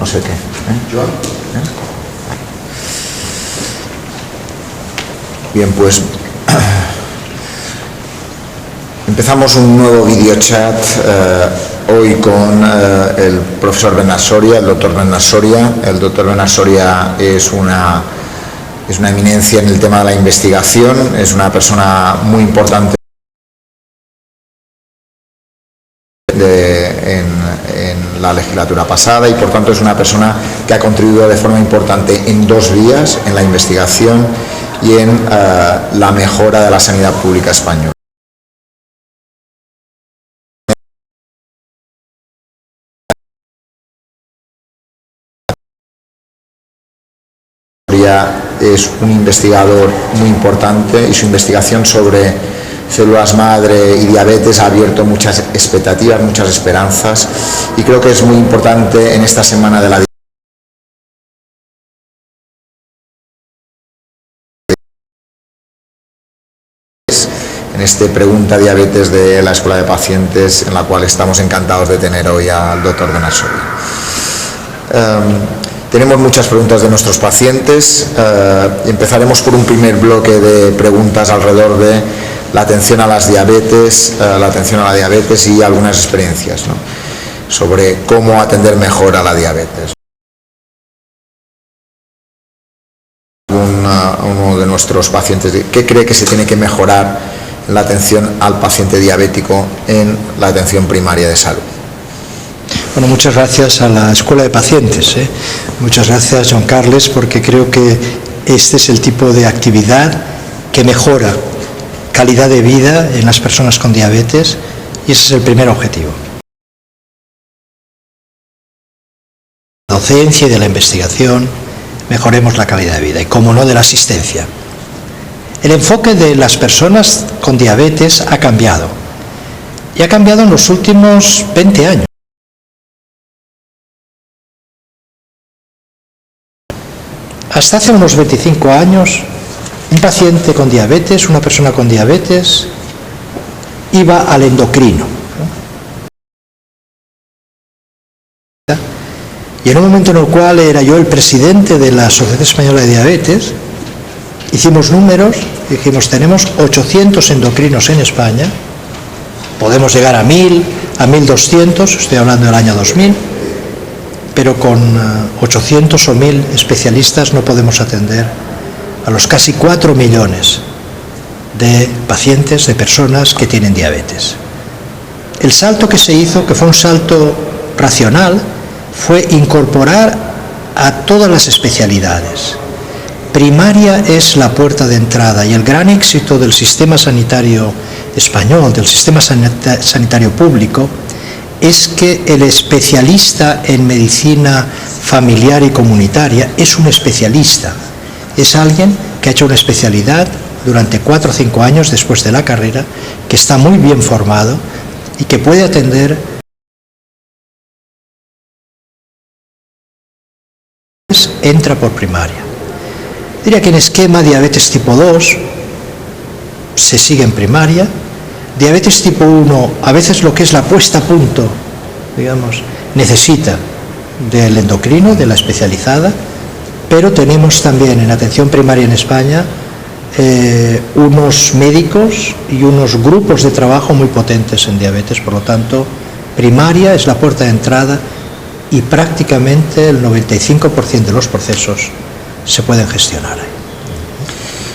no sé qué. Joan. Bien, pues empezamos un nuevo videochat hoy con el profesor Bernat Soria, el doctor Bernat Soria. El doctor Bernat Soria es una eminencia en el tema de la investigación, es una persona muy importante en la legislatura pasada y por tanto es una persona que ha contribuido de forma importante en dos vías, en la investigación y en la mejora de la sanidad pública española. Es un investigador muy importante y su investigación sobre células madre y diabetes ha abierto muchas expectativas, muchas esperanzas, y creo que es muy importante en esta semana de la en este Pregunta Diabetes de la Escuela de Pacientes, en la cual estamos encantados de tener hoy al doctor Bernat Soria. Tenemos muchas preguntas de nuestros pacientes. Empezaremos por un primer bloque de preguntas alrededor de la atención a las diabetes, y algunas experiencias, ¿no?, sobre cómo atender mejor a la diabetes. Uno de nuestros pacientes, ¿qué cree que se tiene que mejorar en la atención al paciente diabético en la atención primaria de salud? Bueno, muchas gracias a la Escuela de Pacientes. Muchas gracias, Joan Carles, porque creo que este es el tipo de actividad que mejora calidad de vida en las personas con diabetes y ese es el primer objetivo. De la docencia y de la investigación, mejoremos la calidad de vida y, como no, de la asistencia. El enfoque de las personas con diabetes ha cambiado y ha cambiado en los últimos 20 años. Hasta hace unos 25 años, un paciente con diabetes, una persona con diabetes, iba al endocrino. Y en un momento en el cual era yo el presidente de la Sociedad Española de Diabetes, hicimos números, dijimos, tenemos 800 endocrinos en España, podemos llegar a 1000, a 1200, estoy hablando del año 2000, pero con 800 o 1000 especialistas no podemos atender a los casi 4 millones de pacientes, de personas que tienen diabetes. El salto que se hizo, que fue un salto racional, fue incorporar a todas las especialidades. Primaria es la puerta de entrada y el gran éxito del sistema sanitario español, del sistema sanitario público, es que el especialista en medicina familiar y comunitaria es un especialista, es alguien que ha hecho una especialidad durante 4 o 5 años después de la carrera, que está muy bien formado y que puede atender entra por primaria. Diría que en esquema diabetes tipo 2 se sigue en primaria. Diabetes tipo 1, a veces lo que es la puesta a punto, digamos, necesita del endocrino, de la especializada, pero tenemos también en atención primaria en España unos médicos y unos grupos de trabajo muy potentes en diabetes. Por lo tanto, primaria es la puerta de entrada y prácticamente el 95% de los procesos se pueden gestionar ahí.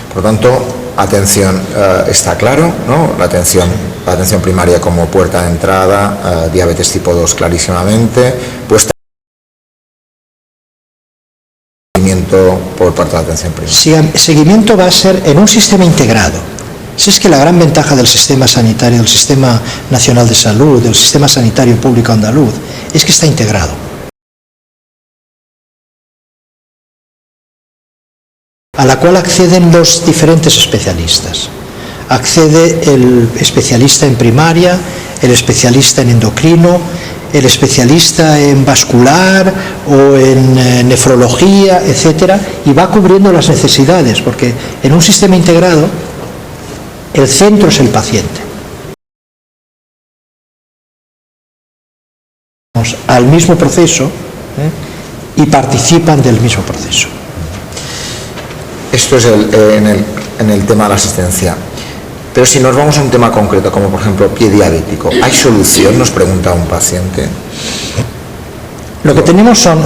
Por lo tanto, atención, está claro, ¿no? La atención primaria como puerta de entrada, diabetes tipo 2 clarísimamente, pues seguimiento por parte de la atención primaria. Si el seguimiento va a ser en un sistema integrado. Si es que la gran ventaja del sistema sanitario, del Sistema Nacional de Salud, del Sistema Sanitario Público Andaluz, es que está integrado. A la cual acceden los diferentes especialistas. Accede el especialista en primaria, el especialista en endocrino, el especialista en vascular o en nefrología, etcétera, y va cubriendo las necesidades, porque en un sistema integrado el centro es el paciente. Al mismo proceso, y participan del mismo proceso. Esto es en el tema de la asistencia. Pero si nos vamos a un tema concreto, como por ejemplo pie diabético, ¿hay solución?, nos pregunta un paciente. Lo que tenemos son,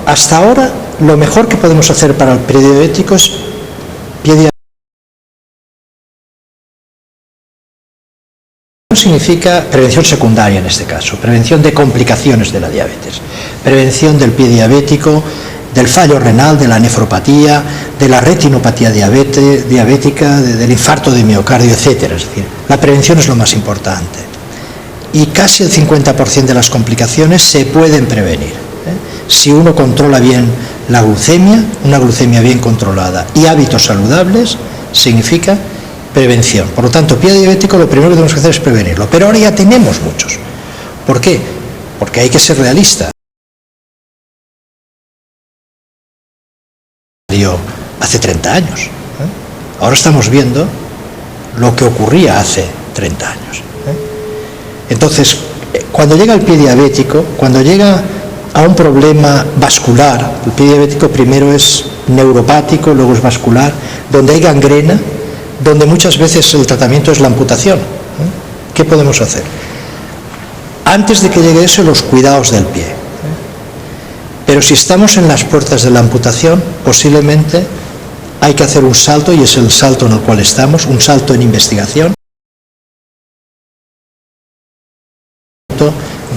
hasta ahora, lo mejor que podemos hacer para el pie diabético es pie diabético. Significa prevención secundaria en este caso, prevención de complicaciones de la diabetes, prevención del pie diabético, del fallo renal, de la nefropatía, de la retinopatía diabética, del infarto de miocardio, etcétera. Es decir, la prevención es lo más importante. Y casi el 50% de las complicaciones se pueden prevenir, si uno controla bien la glucemia, una glucemia bien controlada y hábitos saludables, significa prevención. Por lo tanto, pie diabético lo primero que tenemos que hacer es prevenirlo. Pero ahora ya tenemos muchos. ¿Por qué? Porque hay que ser realista. Hace 30 años. Ahora estamos viendo lo que ocurría hace 30 años. Entonces, cuando llega el pie diabético, cuando llega a un problema vascular, el pie diabético primero es neuropático, luego es vascular, donde hay gangrena, donde muchas veces el tratamiento es la amputación. ¿Qué podemos hacer? Antes de que llegue eso, los cuidados del pie. Pero si estamos en las puertas de la amputación, posiblemente hay que hacer un salto, y es el salto en el cual estamos, un salto en investigación,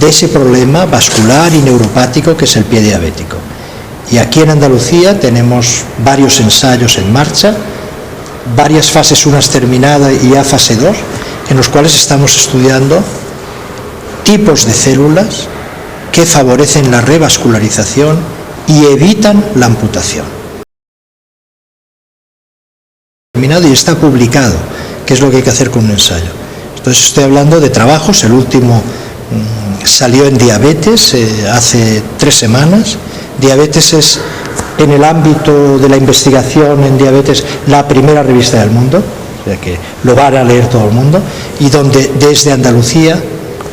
de ese problema vascular y neuropático que es el pie diabético. Y aquí en Andalucía tenemos varios ensayos en marcha, varias fases, unas terminadas y ya fase 2, en los cuales estamos estudiando tipos de células que favorecen la revascularización y evitan la amputación. Terminado y está publicado, qué es lo que hay que hacer con un ensayo. Entonces estoy hablando de trabajos, el último salió en diabetes hace 3 semanas. Diabetes es, en el ámbito de la investigación en diabetes, la primera revista del mundo, o sea que lo van a leer todo el mundo, y donde desde Andalucía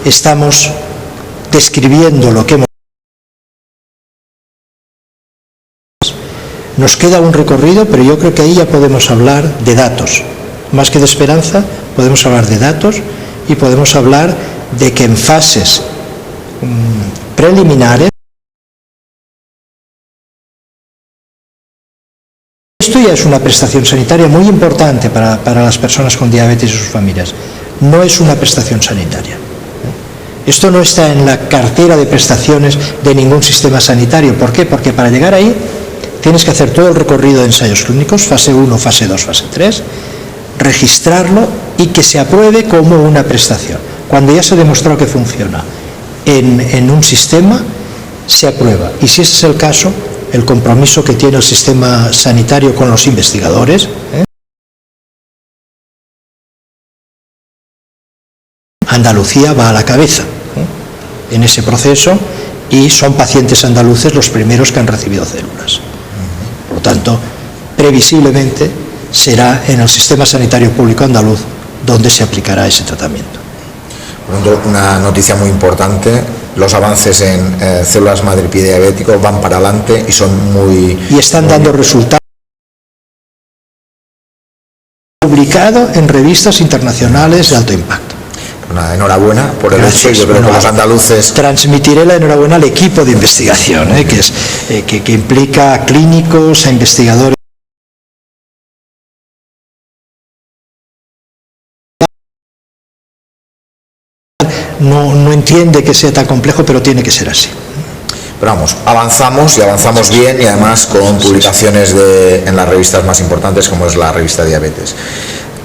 estamos describiendo lo que hemos. Nos queda un recorrido, pero yo creo que ahí ya podemos hablar de datos. Más que de esperanza, podemos hablar de datos y podemos hablar de que en fases preliminares, esto ya es una prestación sanitaria muy importante para las personas con diabetes y sus familias. No es una prestación sanitaria. Esto no está en la cartera de prestaciones de ningún sistema sanitario. ¿Por qué? Porque para llegar ahí tienes que hacer todo el recorrido de ensayos clínicos, fase 1, fase 2, fase 3, registrarlo y que se apruebe como una prestación. Cuando ya se ha demostrado que funciona en un sistema, se aprueba. Y si ese es el caso, el compromiso que tiene el sistema sanitario con los investigadores, Andalucía va a la cabeza en ese proceso, y son pacientes andaluces los primeros que han recibido células. Por lo tanto, previsiblemente será en el sistema sanitario público andaluz donde se aplicará ese tratamiento. Una noticia muy importante: los avances en células madre pie diabético van para adelante y son muy... Y están dando resultados publicados en revistas internacionales de alto impacto. Enhorabuena por el hecho. Yo creo que los andaluces... Transmitiré la enhorabuena al equipo de investigación, que implica a clínicos, a investigadores. No entiende que sea tan complejo, pero tiene que ser así. Pero vamos, avanzamos y avanzamos bien, y además con publicaciones en las revistas más importantes, como es la revista Diabetes.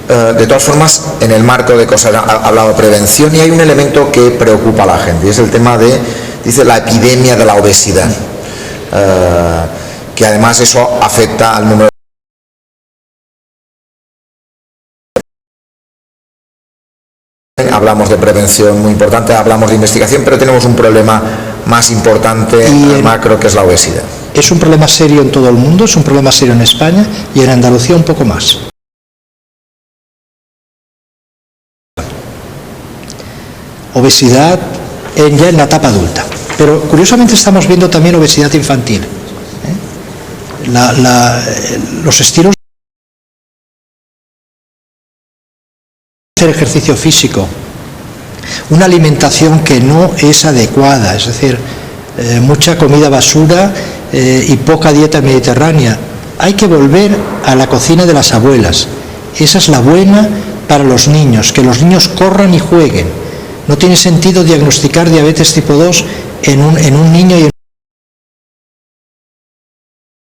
De todas formas, en el marco de cosas, ha hablado de prevención, y hay un elemento que preocupa a la gente, y es el tema de, dice, la epidemia de la obesidad, que además eso afecta al número. Hablamos de prevención muy importante, hablamos de investigación, pero tenemos un problema más importante macro, que es la obesidad. Es un problema serio en todo el mundo, es un problema serio en España, y en Andalucía un poco más. Obesidad ya en la etapa adulta, pero curiosamente estamos viendo también obesidad infantil. los estilos de hacer ejercicio físico, una alimentación que no es adecuada, es decir, mucha comida basura y poca dieta mediterránea. Hay que volver a la cocina de las abuelas. Esa es la buena para los niños, que los niños corran y jueguen. No tiene sentido diagnosticar diabetes tipo 2 en un niño y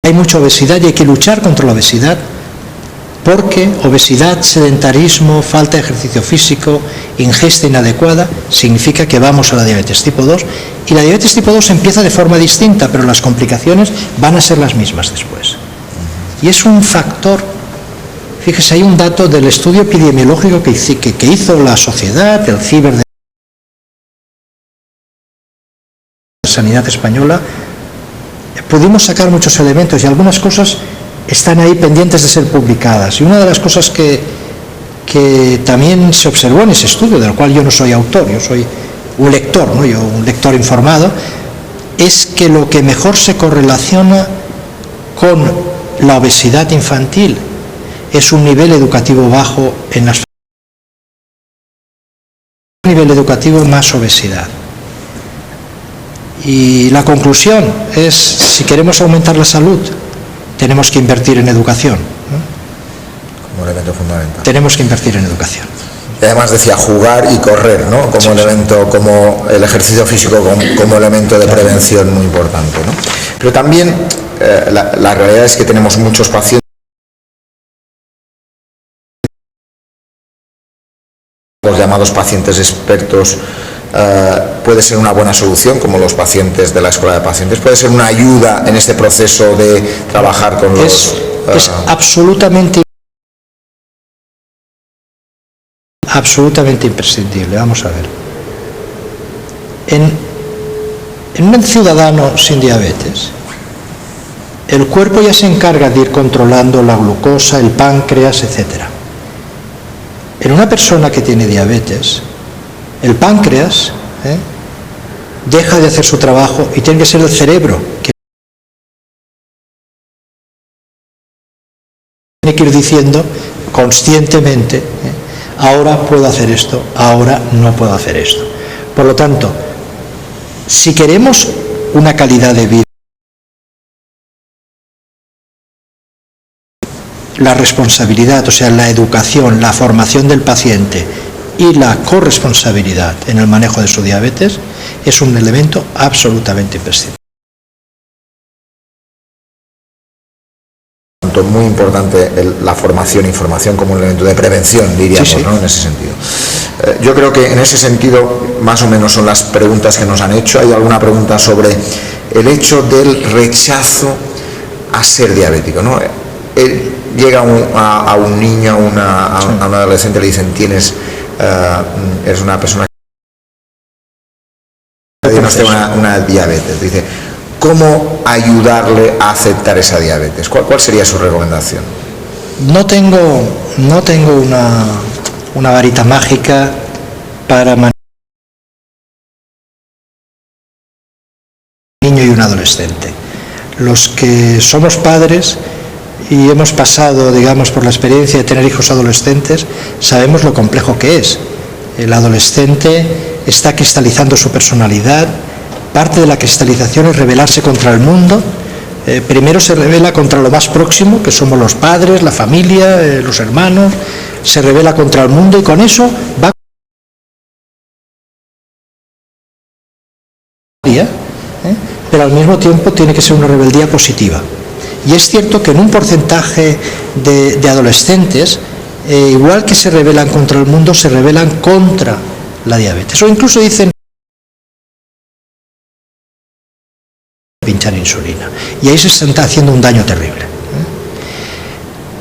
hay mucha obesidad y hay que luchar contra la obesidad, porque obesidad, sedentarismo, falta de ejercicio físico, ingesta inadecuada, significa que vamos a la diabetes tipo 2, y la diabetes tipo 2 empieza de forma distinta, pero las complicaciones van a ser las mismas después. Y es un factor, fíjese, hay un dato del estudio epidemiológico que hizo la sociedad, el CIBER de la Sanidad Española. Pudimos sacar muchos elementos y algunas cosas están ahí pendientes de ser publicadas. Y una de las cosas que también se observó en ese estudio, del cual yo no soy autor, yo soy un lector, ¿no? Yo un lector informado, es que lo que mejor se correlaciona con la obesidad infantil es un nivel educativo bajo en las familias. Un nivel educativo más obesidad. Y la conclusión es, si queremos aumentar la salud, tenemos que invertir en educación, ¿no? Como elemento fundamental. Tenemos que invertir en educación. Y además decía jugar y correr, ¿no? Como sí, elemento, como el ejercicio físico como elemento de prevención muy importante, ¿no? Pero también la realidad es que tenemos muchos pacientes, los llamados pacientes expertos. Puede ser una buena solución, como los pacientes de la escuela de pacientes, puede ser una ayuda en este proceso de trabajar con los... Es absolutamente imprescindible. Vamos a ver, en un ciudadano sin diabetes, el cuerpo ya se encarga de ir controlando la glucosa, el páncreas, etcétera. En una persona que tiene diabetes, el páncreas deja de hacer su trabajo y tiene que ser el cerebro que tiene que ir diciendo conscientemente, ahora puedo hacer esto, ahora no puedo hacer esto. Por lo tanto, si queremos una calidad de vida, la responsabilidad, o sea, la educación, la formación del paciente y la corresponsabilidad en el manejo de su diabetes es un elemento absolutamente imprescindible. Muy importante la formación e información como un elemento de prevención, diríamos, sí, sí, ¿no? En ese sentido. Yo creo que en ese sentido más o menos son las preguntas que nos han hecho. Hay alguna pregunta sobre el hecho del rechazo a ser diabético, ¿no? Llega a un niño, a un adolescente, le dicen eres una persona que tiene una diabetes. Dice, ¿cómo ayudarle a aceptar esa diabetes? ¿Cuál sería su recomendación? No tengo una varita mágica para manejar un niño y un adolescente. Los que somos padres y hemos pasado, digamos, por la experiencia de tener hijos adolescentes, sabemos lo complejo que es. El adolescente está cristalizando su personalidad. Parte de la cristalización es rebelarse contra el mundo. Primero se rebela contra lo más próximo, que somos los padres, la familia, los hermanos. Se rebela contra el mundo y con eso va... Pero al mismo tiempo tiene que ser una rebeldía positiva. Y es cierto que en un porcentaje de adolescentes, igual que se rebelan contra el mundo, se rebelan contra la diabetes. O incluso dicen pinchar insulina. Y ahí se está haciendo un daño terrible.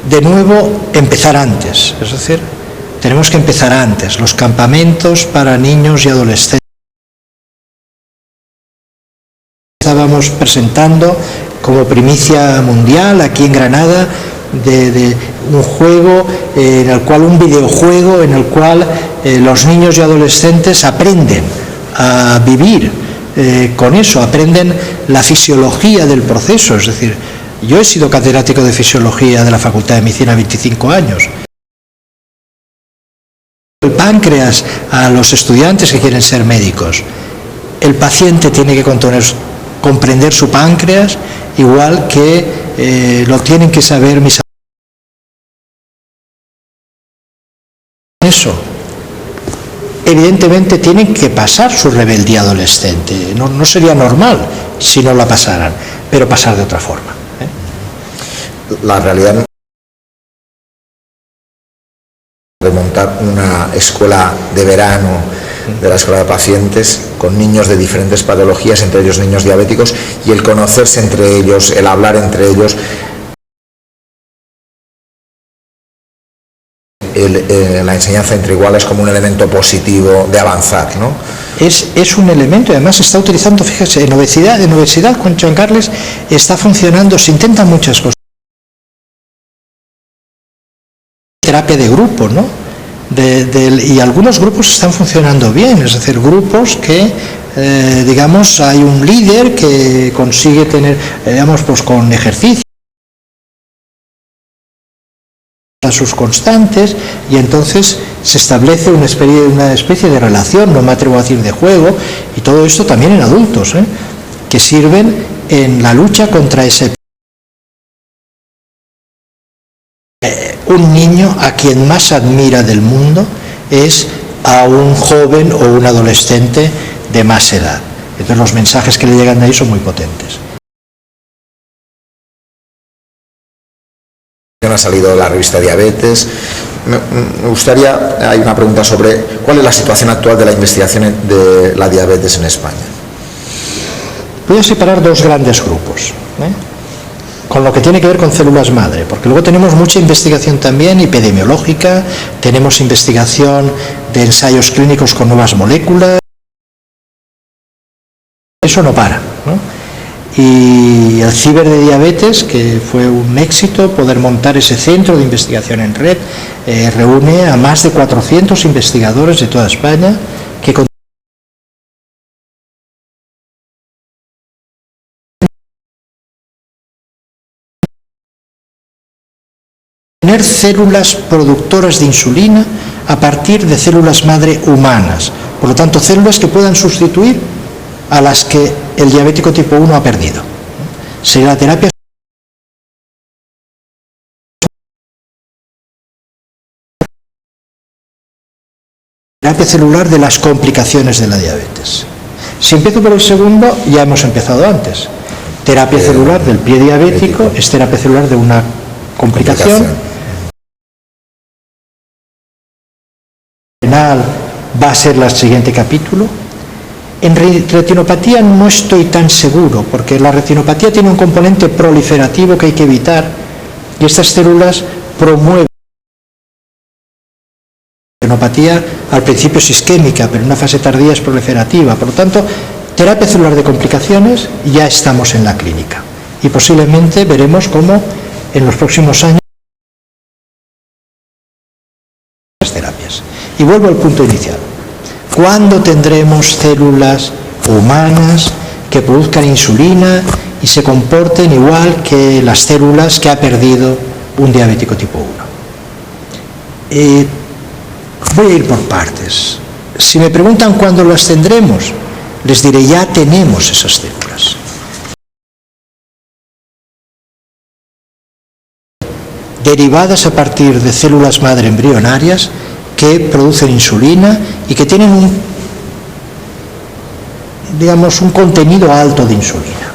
De nuevo, empezar antes. Es decir, tenemos que empezar antes. Los campamentos para niños y adolescentes. Estábamos presentando como primicia mundial aquí en Granada de un juego en el cual, un videojuego en el cual los niños y adolescentes aprenden a vivir con eso, aprenden la fisiología del proceso, es decir, Yo he sido catedrático de fisiología de la Facultad de Medicina 25 años. El páncreas a los estudiantes que quieren ser médicos. El paciente tiene que comprender su páncreas igual que lo tienen que saber mis eso. Evidentemente tienen que pasar su rebeldía adolescente. No sería normal si no la pasaran, pero pasar de otra forma. La realidad de montar una escuela de verano de la escuela de pacientes con niños de diferentes patologías, entre ellos niños diabéticos, y el conocerse entre ellos, el hablar entre ellos, la enseñanza entre iguales como un elemento positivo de avanzar, ¿no? Es un elemento, y además se está utilizando, fíjese, en obesidad con Joan Carles está funcionando, se intentan muchas cosas. Terapia de grupo, ¿no? Y algunos grupos están funcionando bien, es decir, grupos que, digamos, hay un líder que consigue tener, digamos, pues con ejercicio, sus constantes, y entonces se establece una especie de relación, no me atrevo a decir de juego, y todo esto también en adultos, que sirven en la lucha contra ese un niño a quien más admira del mundo es a un joven o un adolescente de más edad. Entonces los mensajes que le llegan de ahí son muy potentes. Ha salido la revista Diabetes. Me gustaría, hay una pregunta sobre cuál es la situación actual de la investigación de la diabetes en España. Voy a separar dos grandes grupos, con lo que tiene que ver con células madre, porque luego tenemos mucha investigación también epidemiológica, tenemos investigación de ensayos clínicos con nuevas moléculas, eso no para, ¿no? Y el Ciber de Diabetes, que fue un éxito poder montar ese centro de investigación en red, reúne a más de 400 investigadores de toda España que tener células productoras de insulina a partir de células madre humanas, por lo tanto células que puedan sustituir a las que el diabético tipo 1 ha perdido. Sería la terapia celular de las complicaciones de la diabetes. Si empiezo por el segundo, ya hemos empezado antes. Terapia celular del pie diabético es terapia celular de una complicación. Renal va a ser el siguiente capítulo. En retinopatía no estoy tan seguro, porque la retinopatía tiene un componente proliferativo que hay que evitar, y estas células promueven. La retinopatía al principio es isquémica, pero en una fase tardía es proliferativa. Por lo tanto, terapia celular de complicaciones ya estamos en la clínica. Y posiblemente veremos cómo en los próximos años las terapias. Y vuelvo al punto inicial. ¿Cuándo tendremos células humanas que produzcan insulina y se comporten igual que las células que ha perdido un diabético tipo 1? Voy a ir por partes. Si me preguntan cuándo las tendremos, les diré, ya tenemos esas células. Derivadas a partir de células madre embrionarias que producen insulina y que tienen un contenido alto de insulina.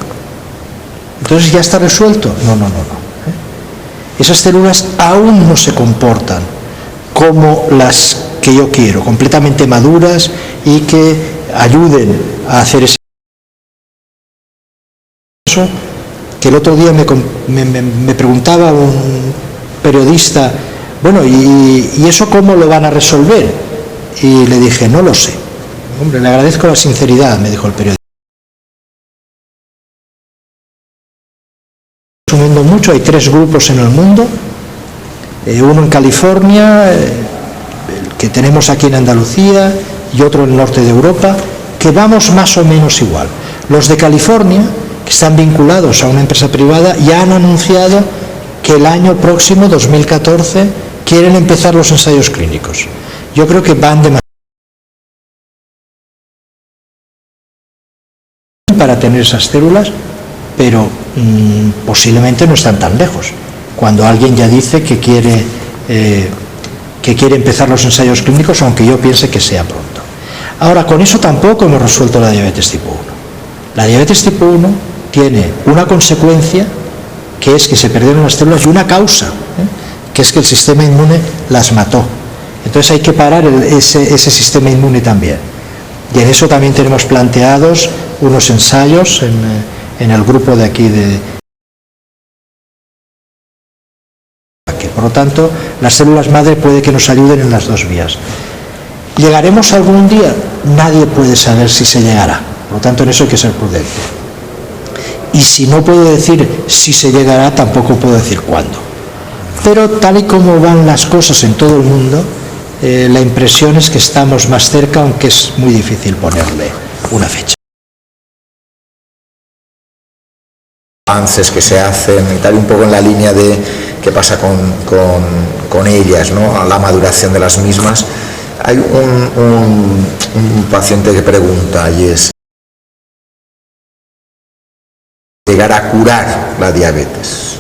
Entonces, ¿ya está resuelto? No. Esas células aún no se comportan como las que yo quiero, completamente maduras y que ayuden a hacer ese proceso. Que el otro día me preguntaba un periodista, bueno, ¿y eso cómo lo van a resolver? Y le dije, no lo sé. Hombre, le agradezco la sinceridad, me dijo el periodista. Resumiendo mucho, hay 3 grupos en el mundo, uno en California, el que tenemos aquí en Andalucía, y otro en el norte de Europa, que vamos más o menos igual. Los de California que están vinculados a una empresa privada, ya han anunciado que el año próximo, 2014, quieren empezar los ensayos clínicos. Yo creo que van demasiado para tener esas células, pero posiblemente no están tan lejos. Cuando alguien ya dice que quiere empezar los ensayos clínicos, aunque yo piense que sea pronto. Ahora, con eso tampoco hemos resuelto la diabetes tipo 1. La diabetes tipo 1 tiene una consecuencia, que es que se perdieron las células, y una causa, que es que el sistema inmune las mató. Entonces hay que parar ese sistema inmune también. Y en eso también tenemos planteados unos ensayos en el grupo de aquí de... Por lo tanto, las células madre puede que nos ayuden en las dos vías. ¿Llegaremos algún día? Nadie puede saber si se llegará. Por lo tanto, en eso hay que ser prudente. Y si no puedo decir si se llegará, tampoco puedo decir cuándo. Pero tal y como van las cosas en todo el mundo, la impresión es que estamos más cerca, aunque es muy difícil ponerle una fecha. Avances que se hacen y tal, un poco en la línea de qué pasa con ellas, ¿no? La maduración de las mismas. Hay un paciente que pregunta, y es: ¿llegar a curar la diabetes?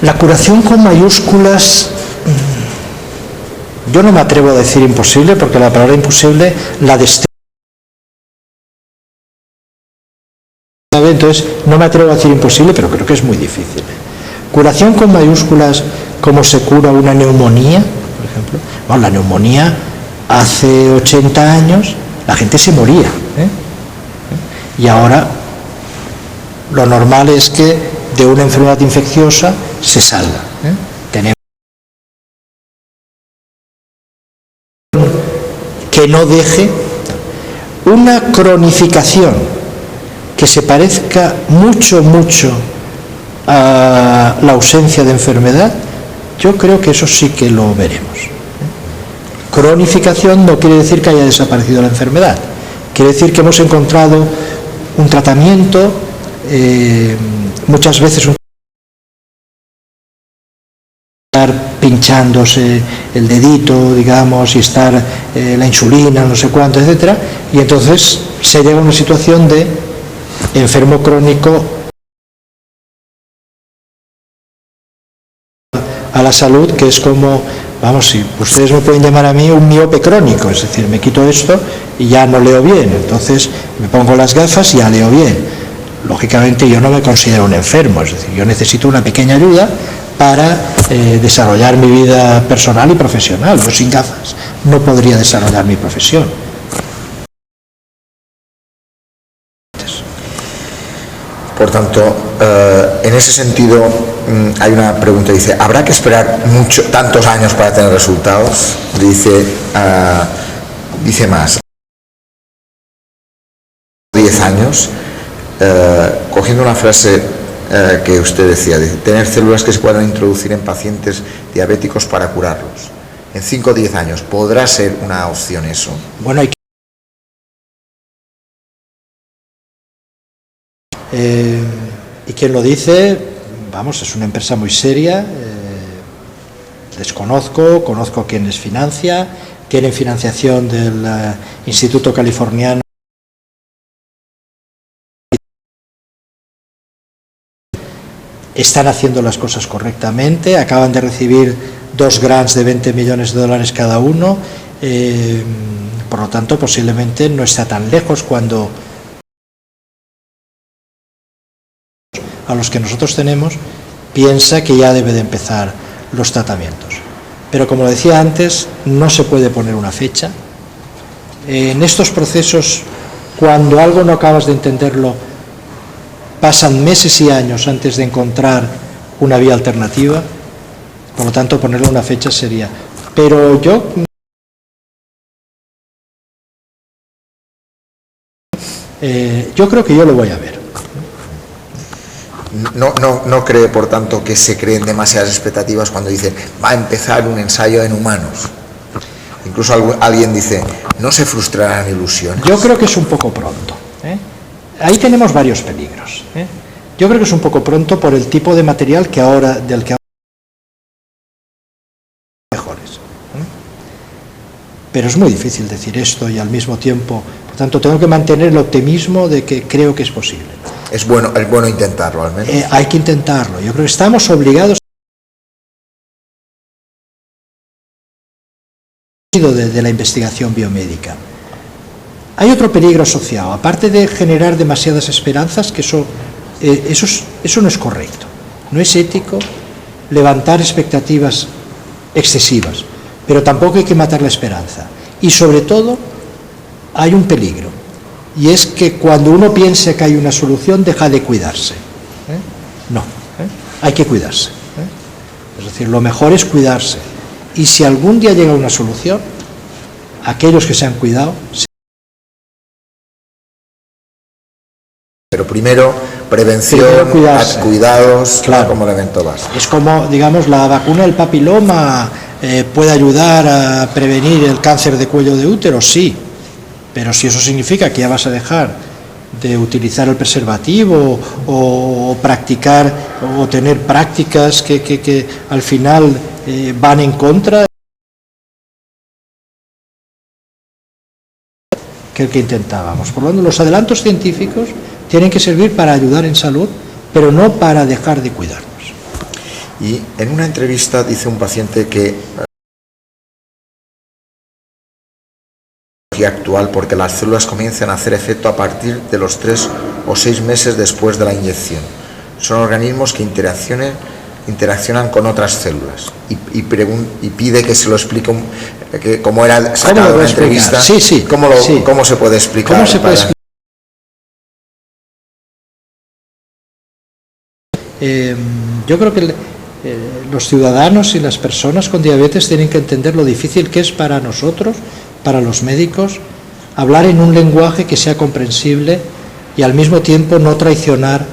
La curación con mayúsculas, yo no me atrevo a decir imposible, porque la palabra imposible la destruye. Entonces, no me atrevo a decir imposible, pero creo que es muy difícil. Curación con mayúsculas, ¿cómo se cura una neumonía, por ejemplo? Bueno, la neumonía, hace 80 años, la gente se moría, y ahora lo normal es que de una enfermedad infecciosa se salga. Tenemos que no deje una cronificación que se parezca mucho a la ausencia de enfermedad. Yo creo que eso sí que lo veremos. Cronificación no quiere decir que haya desaparecido la enfermedad, quiere decir que hemos encontrado un tratamiento, muchas veces estar pinchándose el dedito, digamos, y estar la insulina, no sé cuánto, etcétera, y entonces se llega a una situación de enfermo crónico a la salud, que es como, vamos, si ustedes me pueden llamar a mí un miope crónico, es decir, me quito esto y ya no leo bien, entonces me pongo las gafas y ya leo bien. Lógicamente yo no me considero un enfermo, es decir, yo necesito una pequeña ayuda para desarrollar mi vida personal y profesional. Yo sin gafas no podría desarrollar mi profesión. Por tanto, en ese sentido, hay una pregunta, dice: ¿habrá que esperar tantos años para tener resultados? Dice más, 10 años, cogiendo una frase que usted decía, de tener células que se puedan introducir en pacientes diabéticos para curarlos. En 5 o 10 años, ¿podrá ser una opción eso? Bueno, hay que... y quien lo dice, vamos, es una empresa muy seria, conozco quienes financia, tienen financiación del Instituto Californiano. Están haciendo las cosas correctamente, acaban de recibir 2 grants de $20 millones cada uno, por lo tanto posiblemente no está tan lejos cuando a los que nosotros tenemos piensa que ya debe de empezar los tratamientos. Pero como decía antes, no se puede poner una fecha. En estos procesos, cuando algo no acabas de entenderlo, pasan meses y años antes de encontrar una vía alternativa. Por lo tanto, ponerle una fecha sería... Pero yo creo que yo lo voy a ver. No cree, por tanto, que se creen demasiadas expectativas cuando dicen va a empezar un ensayo en humanos. Incluso alguien dice, ¿no se frustrarán ilusiones? Yo creo que es un poco pronto, Ahí tenemos varios peligros, ¿eh? Yo creo que es un poco pronto por el tipo de material del que ahora mejores, ¿eh? Pero es muy difícil decir esto y al mismo tiempo, por tanto, tengo que mantener el optimismo de que creo que es posible. Es bueno intentarlo, al menos. Hay que intentarlo. Yo creo que estamos obligados de la investigación biomédica. Hay otro peligro asociado, aparte de generar demasiadas esperanzas, que eso no es correcto. No es ético levantar expectativas excesivas, pero tampoco hay que matar la esperanza. Y sobre todo, hay un peligro, y es que cuando uno piensa que hay una solución, deja de cuidarse. No, hay que cuidarse. Es decir, lo mejor es cuidarse. Y si algún día llega una solución, aquellos que se han cuidado... Pero primero, prevención, cuidados, claro, como elemento básico. Es como, digamos, la vacuna del papiloma puede ayudar a prevenir el cáncer de cuello de útero, sí, pero si eso significa que ya vas a dejar de utilizar el preservativo o practicar o tener prácticas que al final van en contra que el que intentábamos. Por lo tanto, los adelantos científicos tienen que servir para ayudar en salud, pero no para dejar de cuidarnos. Y en una entrevista dice un paciente que actual porque las células comienzan a hacer efecto a partir de los 3 o 6 meses después de la inyección. Son organismos que interaccionan con otras células y pide que se lo explique cómo era sacado de la entrevista. Sí. ¿Cómo se puede explicar? Yo creo que los ciudadanos y las personas con diabetes tienen que entender lo difícil que es para nosotros, para los médicos, hablar en un lenguaje que sea comprensible y al mismo tiempo no traicionar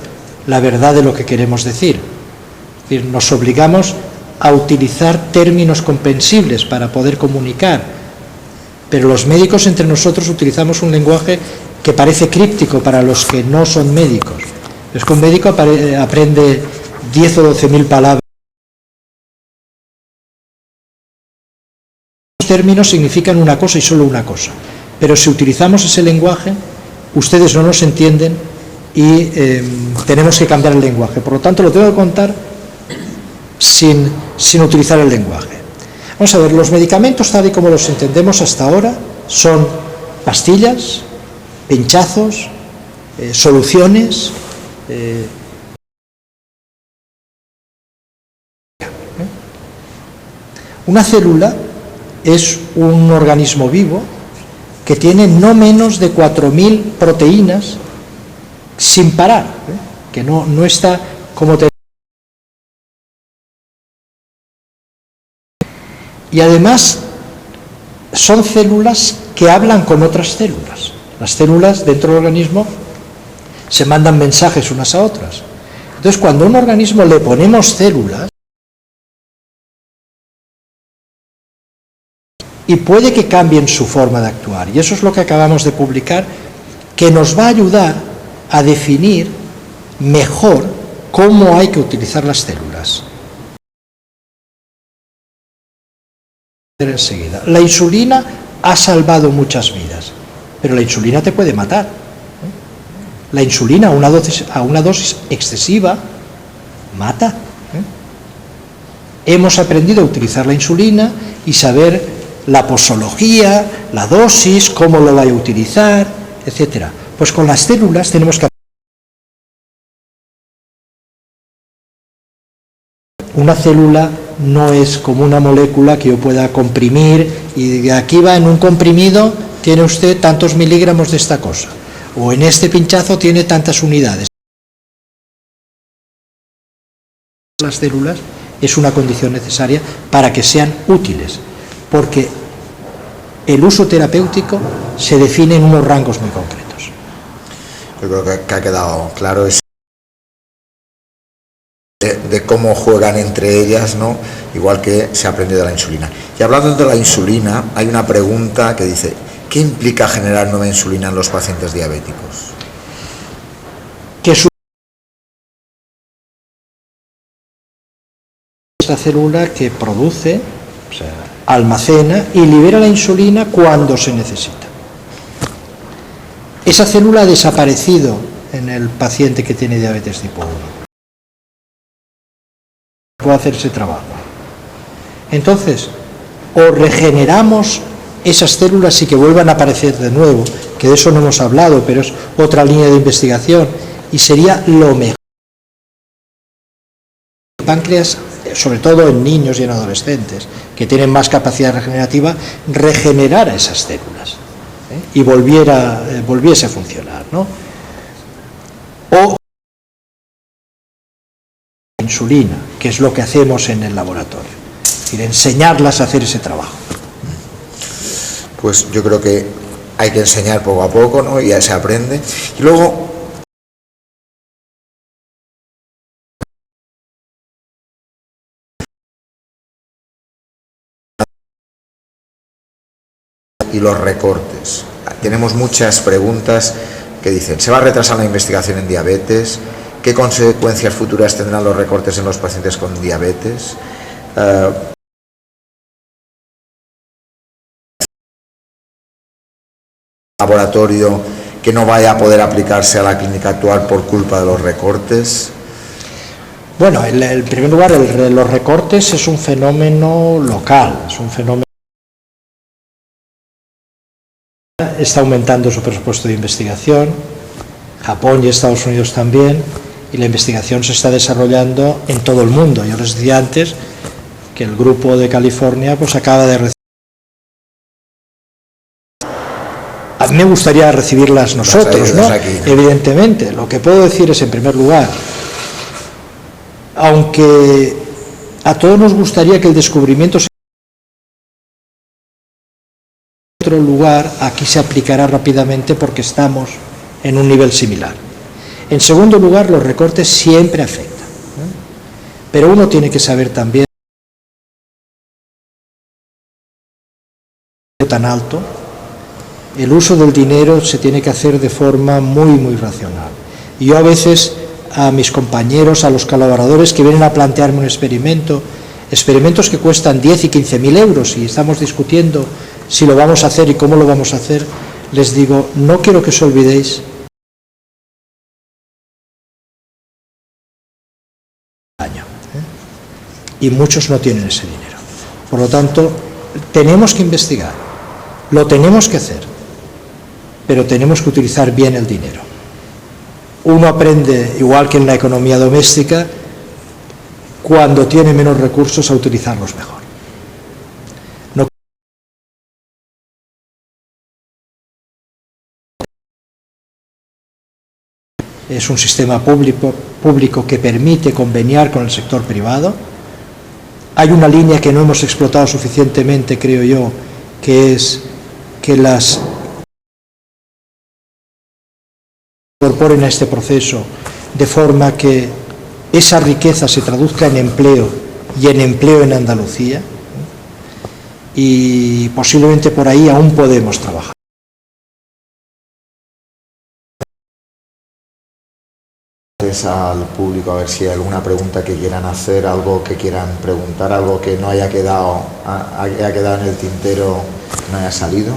la verdad de lo que queremos decir. Es decir, nos obligamos a utilizar términos comprensibles para poder comunicar, pero los médicos entre nosotros utilizamos un lenguaje que parece críptico para los que no son médicos. Es que un médico aprende 10 o 12.000 palabras. Los términos significan una cosa y solo una cosa, pero si utilizamos ese lenguaje, ustedes no nos entienden y tenemos que cambiar el lenguaje. Por lo tanto, lo tengo que contar sin utilizar el lenguaje. Vamos a ver, los medicamentos tal y como los entendemos hasta ahora son pastillas, pinchazos, soluciones. Una célula es un organismo vivo que tiene no menos de 4.000 proteínas sin parar, que no está como y además son células que hablan con otras células. Las células dentro del organismo se mandan mensajes unas a otras. Entonces, cuando a un organismo le ponemos células, y puede que cambien su forma de actuar, y eso es lo que acabamos de publicar, que nos va a ayudar a definir mejor cómo hay que utilizar las células. Enseguida, la insulina ha salvado muchas vidas, pero la insulina te puede matar. La insulina a una dosis excesiva mata. Hemos aprendido a utilizar la insulina y saber la posología, la dosis, cómo lo vaya a utilizar, etcétera. Pues con las células tenemos que... Una célula no es como una molécula que yo pueda comprimir y de aquí va en un comprimido, tiene usted tantos miligramos de esta cosa, o en este pinchazo tiene tantas unidades. Las células es una condición necesaria para que sean útiles, porque el uso terapéutico se define en unos rangos muy concretos. Yo creo que ha quedado claro eso de cómo juegan entre ellas, ¿no? Igual que se ha aprendido de la insulina. Y hablando de la insulina, hay una pregunta que dice: ¿qué implica generar nueva insulina en los pacientes diabéticos? Es la célula que produce, o sea, almacena y libera la insulina cuando se necesita. Esa célula ha desaparecido en el paciente que tiene diabetes tipo 1. Puede hacer ese trabajo. Entonces, o regeneramos esas células y que vuelvan a aparecer de nuevo, que de eso no hemos hablado, pero es otra línea de investigación, y sería lo mejor. El páncreas, sobre todo en niños y en adolescentes, que tienen más capacidad regenerativa, regenerara esas células y volviese a funcionar, ¿no? O insulina, que es lo que hacemos en el laboratorio, es decir, enseñarlas a hacer ese trabajo. Pues yo creo que hay que enseñar poco a poco, ¿no? Y ya se aprende. Y luego, y los recortes. Tenemos muchas preguntas que dicen, ¿se va a retrasar la investigación en diabetes? ¿Qué consecuencias futuras tendrán los recortes en los pacientes con diabetes? Laboratorio que no vaya a poder aplicarse a la clínica actual por culpa de los recortes. Bueno, en primer lugar, los recortes es un fenómeno local, es un fenómeno. Está aumentando su presupuesto de investigación, Japón y Estados Unidos también, y la investigación se está desarrollando en todo el mundo. Yo les decía antes que el grupo de California pues acaba de recibir. A mí me gustaría recibirlas nosotros, ¿no? Aquí, ¿no? Evidentemente. Lo que puedo decir es, en primer lugar, aunque a todos nos gustaría que el descubrimiento se en otro lugar, aquí se aplicará rápidamente porque estamos en un nivel similar. En segundo lugar, los recortes siempre afectan, ¿no? Pero uno tiene que saber también tan alto, el uso del dinero se tiene que hacer de forma muy racional. Y yo a veces a mis compañeros, a los colaboradores que vienen a plantearme un experimento, experimentos que cuestan 10 y 15.000 euros y estamos discutiendo si lo vamos a hacer y cómo lo vamos a hacer, les digo, no quiero que os olvidéis y muchos no tienen ese dinero. Por lo tanto, tenemos que investigar, lo tenemos que hacer, pero tenemos que utilizar bien el dinero. Uno aprende, igual que en la economía doméstica, cuando tiene menos recursos a utilizarlos mejor. No es un sistema público que permite conveniar con el sector privado. Hay una línea que no hemos explotado suficientemente, creo yo, que es que las incorporen a este proceso de forma que esa riqueza se traduzca en empleo y en empleo en Andalucía, y posiblemente por ahí aún podemos trabajar. Al público a ver si hay alguna pregunta que quieran hacer, algo que quieran preguntar, algo que no haya quedado en el tintero, no haya salido.